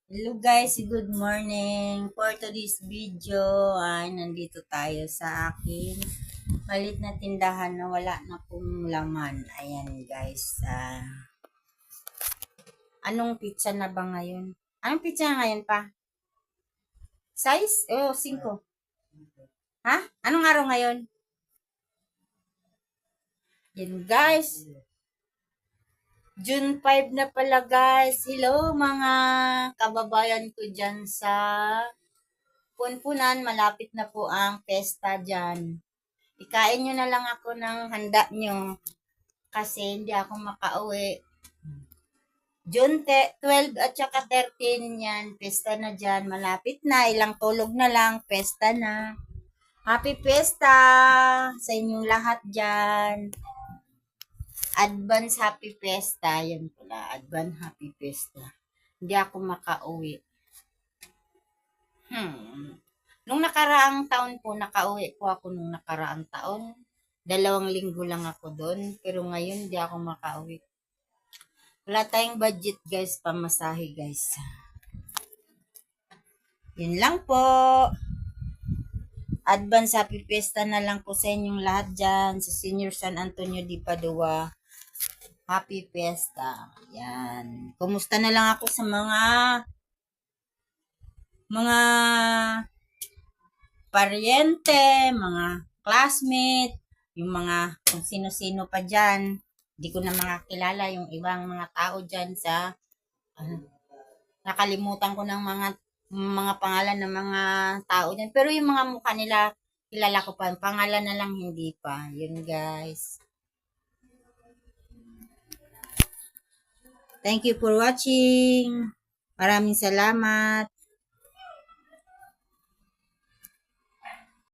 Hello guys, good morning. For today's video ay nandito tayo sa akin malit na tindahan na wala na pong laman. Ayan guys. Anong pizza na ba ngayon? Anong pizza ngayon pa? Size? Oh, 5. Ha? Anong araw ngayon? Yan guys. June 5 na pala guys. Hello mga kababayan ko dyan sa Punpunan. Malapit na po ang pesta dyan. Ikain nyo na lang ako ng handa nyo kasi hindi ako makauwi. June 12 at saka 13 yan. Pesta na dyan. Malapit na. Ilang tulog na lang. Pesta na. Happy Pesta sa inyong lahat dyan. Advance Happy Pesta. Yan pala. Advance Happy Pesta. Hindi ako makauwi. Nung nakaraang taon po, nakauwi po ako nung nakaraang taon. 2 linggo lang ako doon. Pero ngayon, di ako makauwi. Wala tayong budget guys, pamasahe guys. Yun lang po. Advance Happy Fiesta na lang po sa inyong lahat dyan. Sa Senior San Antonio de Padua. Happy Fiesta. Yan. Kumusta na lang ako sa mga paryente, mga classmate, yung mga kung sino-sino pa dyan. Hindi ko na mga kilala yung ibang mga tao dyan sa nakalimutan ko ng mga pangalan ng mga tao dyan. Pero yung mga mukha nila, kilala ko pa. Pangalan na lang hindi pa. Yun guys. Thank you for watching. Maraming salamat.